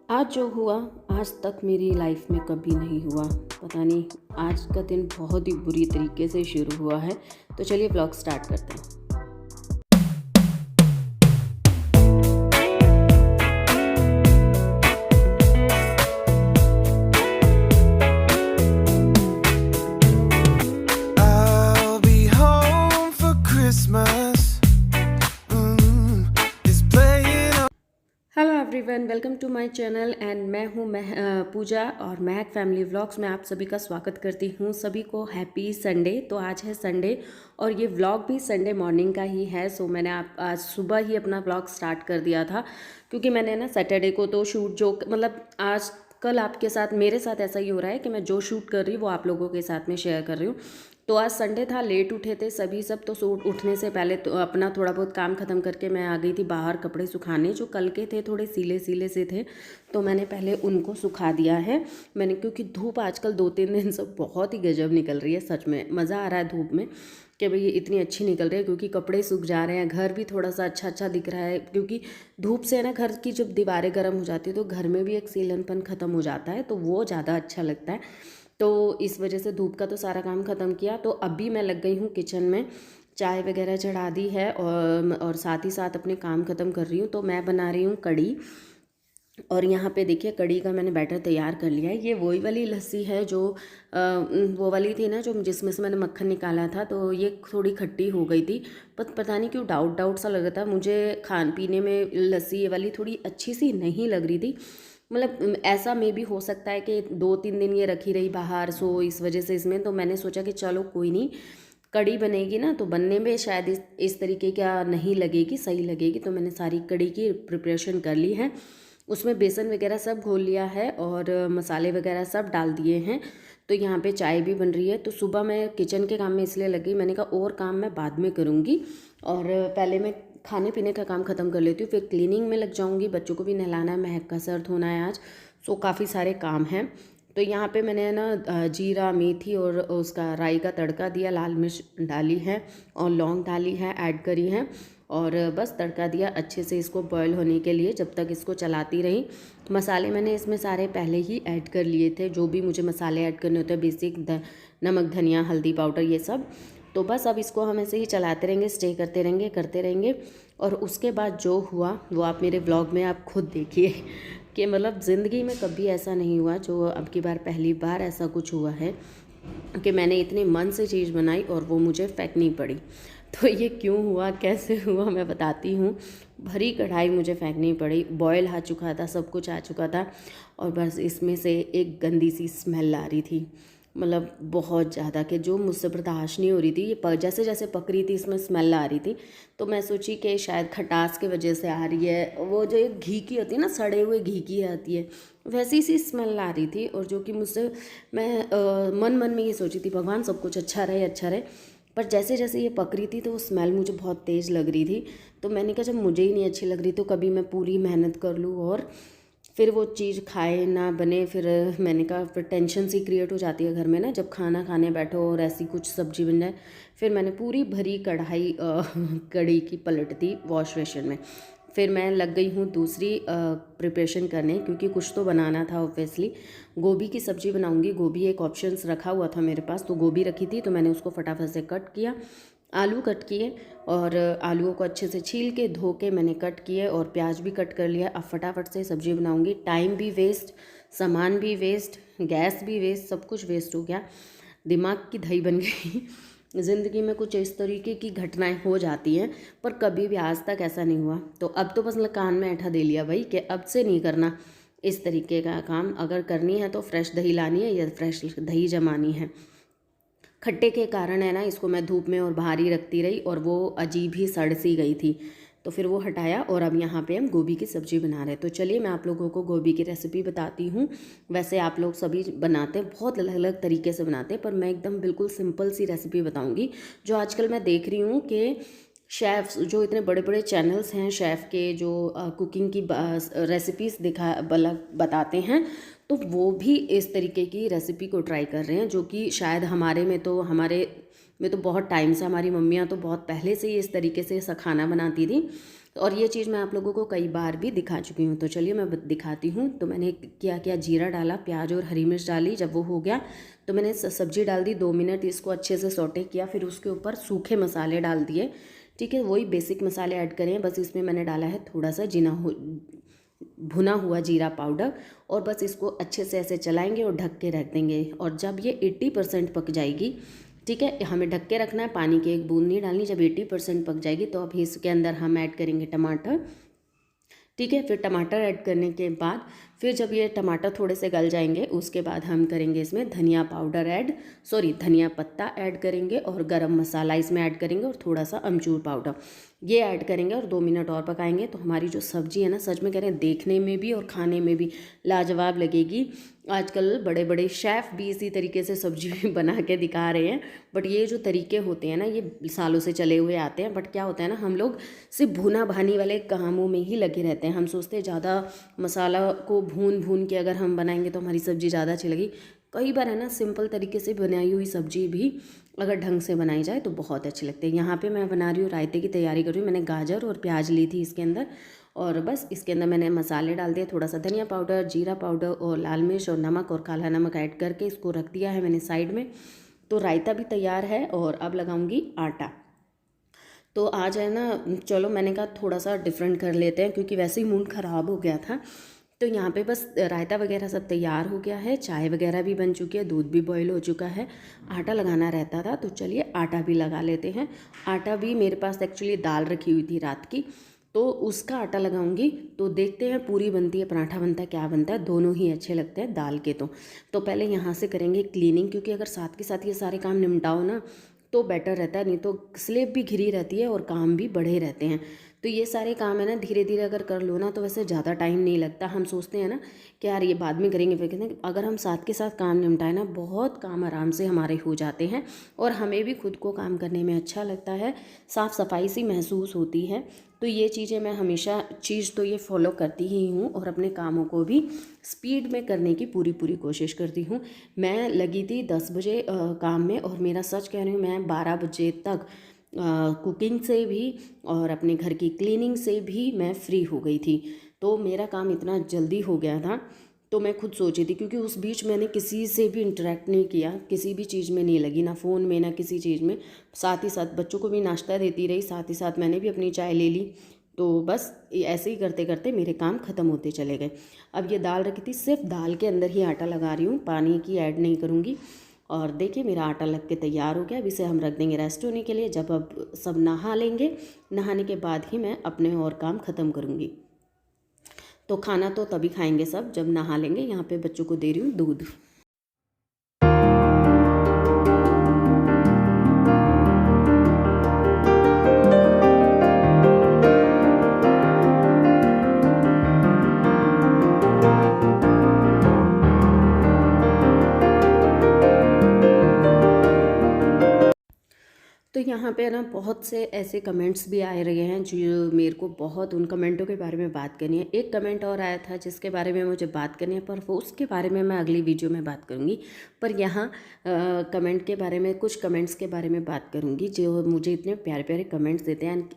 आज जो हुआ, आज तक मेरी लाइफ में कभी नहीं हुआ। पता नहीं, आज का दिन बहुत ही बुरी तरीके से शुरू हुआ है। तो चलिए व्लॉग स्टार्ट करते हैं। I'll be home for Christmas. Is playing on. Hello everyone, welcome to my channel and मैं हूँ पूजा और महक फैमिली व्लॉग्स में आप सभी का स्वागत करती हूँ। सभी को हैप्पी संडे। तो आज है संडे और ये व्लॉग भी संडे मॉर्निंग का ही है। सो मैंने आज सुबह ही अपना व्लॉग स्टार्ट कर दिया था, क्योंकि मैंने ना सैटरडे को तो शूट जो मतलब आज कल आपके साथ मेरे साथ ऐसा ही हो रहा है कि मैं जो शूट कर रही हूँ वो आप लोगों के साथ में शेयर कर रही हूँ। तो आज संडे था, लेट उठे थे सभी सब। तो सूट उठने से पहले तो अपना थोड़ा बहुत काम ख़त्म करके मैं आ गई थी बाहर कपड़े सुखाने। जो कल के थे थोड़े सीले सीले से थे, तो मैंने पहले उनको सुखा दिया है मैंने, क्योंकि धूप आजकल 2-3 दिन से बहुत ही गजब निकल रही है। सच में मज़ा आ रहा है धूप में कि भाई ये इतनी अच्छी निकल रही है, क्योंकि कपड़े सूख जा रहे हैं, घर भी थोड़ा सा अच्छा अच्छा दिख रहा है। क्योंकि धूप से ना घर की जब दीवारें गर्म हो जाती है तो घर में भी एक सीलनपन ख़त्म हो जाता है, तो वो ज़्यादा अच्छा लगता है। तो इस वजह से धूप का तो सारा काम ख़त्म किया। तो अभी मैं लग गई हूँ किचन में, चाय वगैरह चढ़ा दी है और साथ ही साथ अपने काम ख़त्म कर रही हूँ। तो मैं बना रही हूँ कढ़ी। और यहाँ पे देखिए कढ़ी का मैंने बैटर तैयार कर लिया है। ये वही वाली लस्सी है जो वो वाली थी ना, जो जिसमें से मैंने मक्खन निकाला था। तो ये थोड़ी खट्टी हो गई थी, पर पता नहीं क्यों डाउट डाउट सा लग रहा था मुझे। खान पीने में लस्सी ये वाली थोड़ी अच्छी सी नहीं लग रही थी। मतलब ऐसा में भी हो सकता है कि 2-3 दिन ये रखी रही बाहर, सो इस वजह से इसमें। तो मैंने सोचा कि चलो कोई नहीं, कढ़ी बनेगी ना तो बनने में शायद इस तरीके का नहीं लगेगी, सही लगेगी। तो मैंने सारी कढ़ी की प्रिपरेशन कर ली है। उसमें बेसन वगैरह सब घोल लिया है और मसाले वगैरह सब डाल दिए हैं। तो यहाँ पे चाय भी बन रही है। तो सुबह मैं किचन के काम में इसलिए लगी, मैंने कहा और काम मैं बाद में करूँगी, और पहले मैं खाने पीने का काम ख़त्म कर लेती हूँ, फिर क्लीनिंग में लग जाऊँगी। बच्चों को भी नहलाना है, महक का सर धोना है आज। सो काफ़ी सारे काम हैं। तो यहाँ पे मैंने ना जीरा मेथी और उसका राई का तड़का दिया, लाल मिर्च डाली है और लौंग डाली है, ऐड करी है, और बस तड़का दिया अच्छे से इसको बॉयल होने के लिए, जब तक इसको चलाती रही। मसाले मैंने इसमें सारे पहले ही ऐड कर लिए थे, जो भी मुझे मसाले ऐड करने होते हैं बेसिक, नमक धनिया हल्दी पाउडर ये सब। तो बस अब इसको हम ऐसे ही चलाते रहेंगे, स्टे करते रहेंगे। और उसके बाद जो हुआ वो आप मेरे ब्लॉग में आप खुद देखिए कि मतलब ज़िंदगी में कभी ऐसा नहीं हुआ, जो अब की बार पहली बार ऐसा कुछ हुआ है कि मैंने इतने मन से चीज़ बनाई और वो मुझे फेंकनी पड़ी। तो ये क्यों हुआ, कैसे हुआ, मैं बताती हूँ। भरी कढ़ाई मुझे फेंकनी पड़ी, बॉयल आ चुका था, सब कुछ आ चुका था, और बस इसमें से एक गंदी सी स्मेल आ रही थी। मतलब बहुत ज़्यादा, कि जो मुझसे बर्दाश्त नहीं हो रही थी। ये जैसे जैसे पक रही थी इसमें स्मेल आ रही थी। तो मैं सोची कि शायद खटास की वजह से आ रही है, वो जो एक घी की होती है ना, सड़े हुए घी की आती है, वैसी सी स्मेल आ रही थी। और जो कि मुझसे मैं मन मन में ये सोची थी, भगवान सब कुछ अच्छा रहे अच्छा रहे। पर जैसे जैसे ये पक रही थी तो वो स्मेल मुझे बहुत तेज़ लग रही थी। तो मैंने कहा जब मुझे ही नहीं अच्छी लग रही तो कभी मैं पूरी मेहनत कर लूँ और फिर वो चीज़ खाए ना बने। फिर मैंने कहा फिर टेंशन सी क्रिएट हो जाती है घर में ना, जब खाना खाने बैठो और ऐसी कुछ सब्जी बन जाए। फिर मैंने पूरी भरी कढ़ाई कढ़ी की पलट दी वॉश बेसिन में। फिर मैं लग गई हूँ दूसरी प्रिपरेशन करने, क्योंकि कुछ तो बनाना था ऑब्वियसली। गोभी की सब्ज़ी बनाऊंगी। गोभी एक ऑप्शंस रखा हुआ था मेरे पास, तो गोभी रखी थी, तो मैंने उसको फटाफट से कट किया। आलू कट किए और आलूओं को अच्छे से छील के धो के मैंने कट किए, और प्याज भी कट कर लिया। अब फटाफट से सब्ज़ी बनाऊंगी। टाइम भी वेस्ट, सामान भी वेस्ट, गैस भी वेस्ट, सब कुछ वेस्ट हो गया। दिमाग की दही बन गई। ज़िंदगी में कुछ इस तरीके की घटनाएं हो जाती हैं, पर कभी भी आज तक ऐसा नहीं हुआ। तो अब तो बस कान में ऐठा दे लिया भाई कि अब से नहीं करना इस तरीके का काम। अगर करनी है तो फ्रेश दही लानी है या फ्रेश दही जमानी है। खट्टे के कारण है ना, इसको मैं धूप में और बाहर ही रखती रही, और वो अजीब ही सड़ सी गई थी। तो फिर वो हटाया, और अब यहाँ पे हम गोभी की सब्ज़ी बना रहे हैं। तो चलिए मैं आप लोगों को गोभी की रेसिपी बताती हूँ। वैसे आप लोग सभी बनाते हैं, बहुत अलग अलग तरीके से बनाते हैं, पर मैं एकदम बिल्कुल सिंपल सी रेसिपी बताऊँगी। जो आजकल मैं देख रही हूँ कि शेफ़्स, जो इतने बड़े बड़े चैनल्स हैं शेफ़ के, जो कुकिंग की रेसिपीज़ बताते हैं, तो वो भी इस तरीके की रेसिपी को ट्राई कर रहे हैं। जो कि शायद हमारे में तो बहुत टाइम से, हमारी मम्मियाँ तो बहुत पहले से ही इस तरीके से खाना बनाती थी। और ये चीज़ मैं आप लोगों को कई बार भी दिखा चुकी हूँ। तो चलिए मैं दिखाती हूँ। तो मैंने क्या किया, जीरा डाला, प्याज और हरी मिर्च डाली। जब वो हो गया तो मैंने सब्जी डाल दी, 2 मिनट इसको अच्छे से सौटे किया। फिर उसके ऊपर सूखे मसाले डाल दिए। ठीक है, वही बेसिक मसाले ऐड करें। बस इसमें मैंने डाला है थोड़ा सा भुना हुआ जीरा पाउडर, और बस इसको अच्छे से ऐसे चलाएंगे और ढक के रख देंगे। और जब ये 80% पक जाएगी, ठीक है, हमें ढक के रखना है, पानी की एक बूंद नहीं डालनी। जब 80% पक जाएगी तो अब इसके अंदर हम ऐड करेंगे टमाटर। ठीक है, फिर टमाटर ऐड करने के बाद फिर जब ये टमाटर थोड़े से गल जाएंगे उसके बाद हम करेंगे इसमें धनिया पाउडर धनिया पत्ता ऐड करेंगे, और गरम मसाला इसमें ऐड करेंगे, और थोड़ा सा अमचूर पाउडर ये ऐड करेंगे, और 2 मिनट और पकाएंगे। तो हमारी जो सब्ज़ी है ना, सच में कह रहे हैं, देखने में भी और खाने में भी लाजवाब लगेगी। आजकल बड़े बड़े शेफ़ भी इसी तरीके से सब्जी भी बना के दिखा रहे हैं, बट ये जो तरीके होते हैं ना, ये सालों से चले हुए आते हैं। बट क्या होता है ना, हम लोग सिर्फ भुना भानी वाले कामों में ही लगे रहते हैं। हम सोचते हैं ज़्यादा मसाला को भून भून के अगर हम बनाएंगे तो हमारी सब्ज़ी ज़्यादा अच्छी लगेगी। कई बार है ना, सिंपल तरीके से बनाई हुई सब्ज़ी भी अगर ढंग से बनाई जाए तो बहुत अच्छी लगती है। यहाँ पे मैं बना रही हूँ, रायते की तैयारी कर रही हूँ। मैंने गाजर और प्याज ली थी इसके अंदर, और बस इसके अंदर मैंने मसाले डाल दिए, थोड़ा सा धनिया पाउडर, जीरा पाउडर और लाल मिर्च और नमक और काला नमक ऐड करके इसको रख दिया है मैंने साइड में। तो रायता भी तैयार है, और अब लगाऊंगी आटा। तो आज है ना, चलो मैंने कहा थोड़ा सा डिफरेंट कर लेते हैं, क्योंकि वैसे ही मूड ख़राब हो गया था। तो यहाँ पे बस रायता वगैरह सब तैयार हो गया है, चाय वगैरह भी बन चुकी है, दूध भी बॉईल हो चुका है। आटा लगाना रहता था, तो चलिए आटा भी लगा लेते हैं। आटा भी मेरे पास एक्चुअली दाल रखी हुई थी रात की, तो उसका आटा लगाऊंगी। तो देखते हैं पूरी बनती है, पराठा बनता है, क्या बनता है, दोनों ही अच्छे लगते हैं दाल के। तो पहले यहाँ से करेंगे क्लीनिंग, क्योंकि अगर साथ के साथ ये सारे काम निपटाओ ना तो बेटर रहता है, नहीं तो स्लेब भी घिरी रहती है और काम भी बढ़े रहते हैं। तो ये सारे काम है ना, धीरे धीरे अगर कर लो ना तो वैसे ज़्यादा टाइम नहीं लगता। हम सोचते हैं ना कि यार ये बाद में करेंगे, फिर कहते हैं अगर हम साथ के साथ काम निपटाए ना, बहुत काम आराम से हमारे हो जाते हैं, और हमें भी खुद को काम करने में अच्छा लगता है, साफ़ सफाई सी महसूस होती है। तो ये चीज़ें मैं हमेशा तो ये फॉलो करती ही हूँ, और अपने कामों को भी स्पीड में करने की पूरी कोशिश करती हूँ। मैं लगी थी 10 बजे काम में, और मेरा सच कह रही हूँ, मैं 12 बजे तक कुकिंग से भी और अपने घर की क्लीनिंग से भी मैं फ्री हो गई थी। तो मेरा काम इतना जल्दी हो गया था, तो मैं खुद सोची थी, क्योंकि उस बीच मैंने किसी से भी इंटरेक्ट नहीं किया, किसी भी चीज़ में नहीं लगी, ना फ़ोन में ना किसी चीज़ में। साथ ही साथ बच्चों को भी नाश्ता देती रही, साथ ही साथ मैंने भी अपनी चाय ले ली। तो बस ऐसे ही करते करते मेरे काम ख़त्म होते चले गए। अब ये दाल रखी थी, सिर्फ दाल के अंदर ही आटा लगा रही हूँ, पानी की ऐड नहीं करूँगी। और देखिए मेरा आटा लग के तैयार हो गया। अब इसे हम रख देंगे रेस्ट होने के लिए। जब अब सब नहा लेंगे, नहाने के बाद ही मैं अपने और काम ख़त्म करूँगी। तो खाना तो तभी खाएंगे सब जब नहा लेंगे। यहाँ पे बच्चों को दे रही हूँ दूध। तो यहाँ पे ना बहुत से ऐसे कमेंट्स भी आए रहे हैं जो मेरे को बहुत, उन कमेंटों के बारे में बात करनी है। एक कमेंट और आया था जिसके बारे में मुझे बात करनी है, पर वो उसके बारे में मैं अगली वीडियो में बात करूँगी। पर यहाँ कमेंट के बारे में, कुछ कमेंट्स के बारे में बात करूँगी जो मुझे इतने प्यारे प्यारे कमेंट्स देते हैं।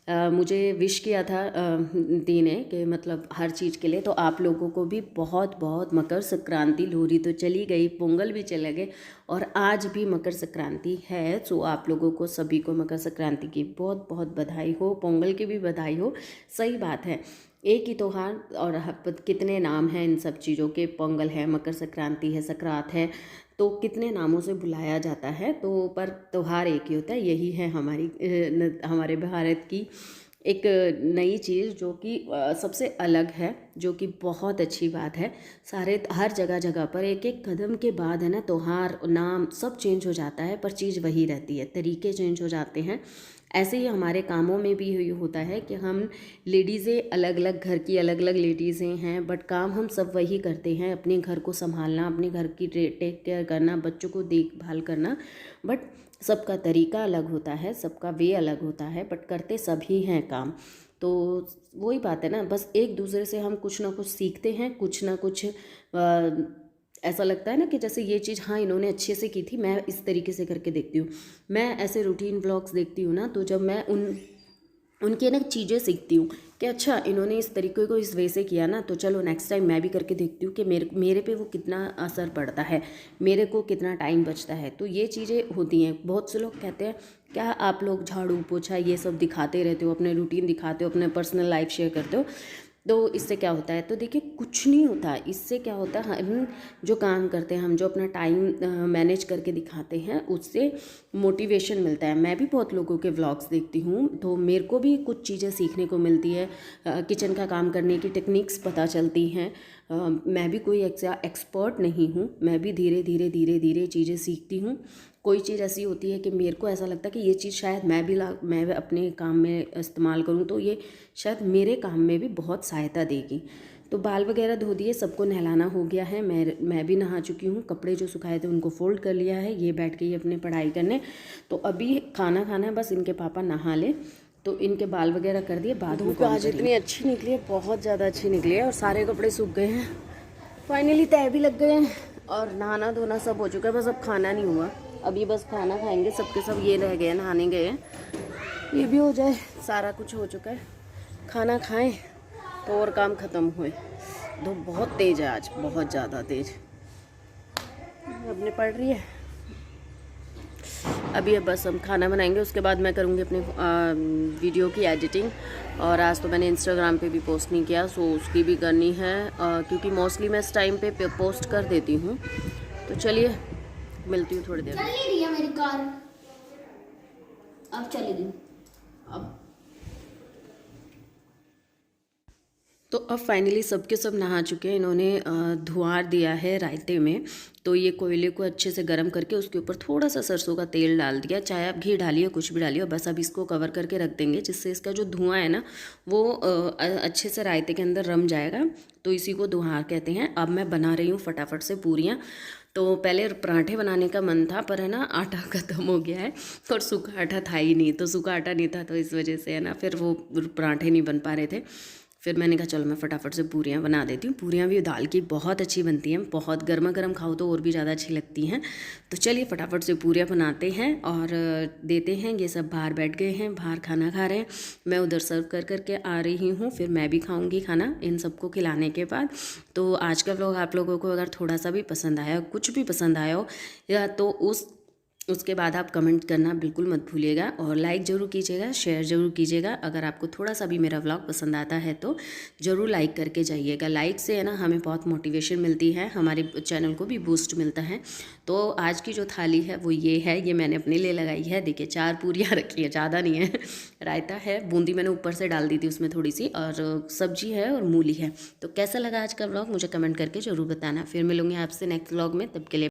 मुझे विश किया था दी ने कि मतलब हर चीज़ के लिए, तो आप लोगों को भी बहुत बहुत मकर संक्रांति। लोहड़ी तो चली गई, पोंगल भी चले गए, और आज भी मकर संक्रांति है। सो आप लोगों को सभी को मकर संक्रांति की बहुत बहुत बधाई हो, पोंगल की भी बधाई हो। सही बात है, एक ही त्योहार और कितने नाम हैं इन सब चीज़ों के। पोंगल है, मकर संक्रांति है, संक्रांत है, तो कितने नामों से बुलाया जाता है, तो पर त्यौहार एक ही होता है। यही है हमारे भारत की एक नई चीज़ जो कि सबसे अलग है, जो कि बहुत अच्छी बात है। हर जगह जगह पर एक एक कदम के बाद है ना, त्योहार नाम सब चेंज हो जाता है, पर चीज़ वही रहती है, तरीके चेंज हो जाते हैं। ऐसे ही हमारे कामों में भी यही होता है कि हम लेडीज़ें अलग अलग, घर की अलग अलग लेडीज़ें हैं, बट काम हम सब वही करते हैं। अपने घर को संभालना, अपने घर की टेक केयर करना, बच्चों को देखभाल करना, बट सबका तरीका अलग होता है, सबका वे अलग होता है, बट करते सभी हैं काम। तो वही बात है ना, बस एक दूसरे से हम कुछ ना कुछ सीखते हैं, कुछ ना कुछ ऐसा लगता है ना कि जैसे ये चीज़ हाँ इन्होंने अच्छे से की थी, मैं इस तरीके से करके देखती हूँ। मैं ऐसे रूटीन ब्लॉग्स देखती हूँ ना, तो जब मैं उन उनके ना चीज़ें सीखती हूँ कि अच्छा इन्होंने इस तरीके को इस वे से किया ना, तो चलो नेक्स्ट टाइम मैं भी करके देखती हूँ कि मेरे पे वो कितना असर पड़ता है, मेरे को कितना टाइम बचता है। तो ये चीज़ें होती हैं। बहुत से लोग कहते हैं क्या आप लोग झाड़ू पोछा ये सब दिखाते रहते हो, अपने रूटीन दिखाते हो, अपने पर्सनल लाइफ शेयर करते हो, तो इससे क्या होता है? तो देखिए कुछ नहीं होता। इससे क्या होता है, हम जो काम करते हैं, हम जो अपना टाइम मैनेज करके दिखाते हैं, उससे मोटिवेशन मिलता है। मैं भी बहुत लोगों के व्लॉग्स देखती हूँ, तो मेरे को भी कुछ चीज़ें सीखने को मिलती है। किचन का काम करने की टेक्निक्स पता चलती हैं। मैं भी कोई एक्सपर्ट नहीं हूँ, मैं भी धीरे धीरे धीरे धीरे चीज़ें सीखती हूँ। कोई चीज़ ऐसी होती है कि मेरे को ऐसा लगता है कि ये चीज़ शायद मैं अपने काम में इस्तेमाल करूँ, तो ये शायद मेरे काम में भी बहुत सहायता देगी। तो बाल वगैरह धो दिए, सबको नहलाना हो गया है, मैं भी नहा चुकी हूँ। कपड़े जो सुखाए थे उनको फ़ोल्ड कर लिया है। ये बैठ गई अपनी पढ़ाई करने। तो अभी खाना खाना है, बस इनके पापा नहा ले तो इनके बाल वगैरह कर दिए। बाद में धूप आज इतनी अच्छी निकली है, बहुत ज़्यादा अच्छी निकली है, और सारे कपड़े सूख गए हैं। फाइनली तय भी लग गए हैं और नहाना धोना सब हो चुका है। बस अब खाना नहीं हुआ, अभी बस खाना खाएंगे। सबके सब ये रह गए हैं, नहाने गए हैं, ये भी हो जाए, सारा कुछ हो चुका है। खाना खाएं तो और काम ख़त्म हुए। धूप बहुत तेज़ है आज, बहुत ज़्यादा तेज़। अपने पढ़ रही है अभी। बस हम खाना बनाएंगे, उसके बाद मैं करूँगी अपने वीडियो की एडिटिंग। और आज तो मैंने इंस्टाग्राम पे भी पोस्ट नहीं किया, सो उसकी भी करनी है, क्योंकि मोस्टली मैं इस टाइम पे पोस्ट कर देती हूँ। तो चलिए मिलती हूँ थोड़ी देर में। चल नहीं रही है मेरी कार, अब चलेगी। अब तो अब फाइनली सबके सब नहा चुके हैं। इन्होंने धुआर दिया है रायते में, तो ये कोयले को अच्छे से गर्म करके उसके ऊपर थोड़ा सा सरसों का तेल डाल दिया, चाहे आप घी डालिए कुछ भी डालिए। बस अब इसको कवर करके रख देंगे, जिससे इसका जो धुआं है ना वो अच्छे से रायते के अंदर रम जाएगा। तो इसी को धुआर कहते हैं। अब मैं बना रही हूँ फटाफट से पूरियाँ। तो पहले पराठे बनाने का मन था, पर है ना आटा ख़त्म हो गया है और सूखा आटा था ही नहीं। तो सूखा आटा नहीं था, तो इस वजह से है ना फिर वो पराठे नहीं बन पा रहे थे। फिर मैंने कहा चलो मैं फटाफट से पूरियाँ बना देती हूँ। पूरियाँ भी दाल की बहुत अच्छी बनती हैं, बहुत गर्मा गर्म खाओ तो और भी ज़्यादा अच्छी लगती हैं। तो चलिए फटाफट से पूरियाँ बनाते हैं और देते हैं। ये सब बाहर बैठ गए हैं, बाहर खाना खा रहे हैं। मैं उधर सर्व कर करके आ रही हूँ, फिर मैं भी खाऊँगी खाना इन सबको खिलाने के बाद। तो आज का व्लॉग आप लोगों को अगर थोड़ा सा भी पसंद आया, कुछ भी पसंद आया हो, या तो उसके बाद आप कमेंट करना बिल्कुल मत भूलिएगा, और लाइक ज़रूर कीजिएगा, शेयर ज़रूर कीजिएगा। अगर आपको थोड़ा सा भी मेरा व्लॉग पसंद आता है तो ज़रूर लाइक करके जाइएगा। लाइक से है ना हमें बहुत मोटिवेशन मिलती है, हमारे चैनल को भी बूस्ट मिलता है। तो आज की जो थाली है वो ये है, ये मैंने अपने लिए लगाई है। देखिए 4 पूरियाँ रखी है, ज़्यादा नहीं है। रायता है, बूंदी मैंने ऊपर से डाल दी थी उसमें थोड़ी सी, और सब्जी है और मूली है। तो कैसा लगा आज का व्लॉग मुझे कमेंट करके ज़रूर बताना। फिर मिलूँगी आपसे नेक्स्ट व्लॉग में, तब के लिए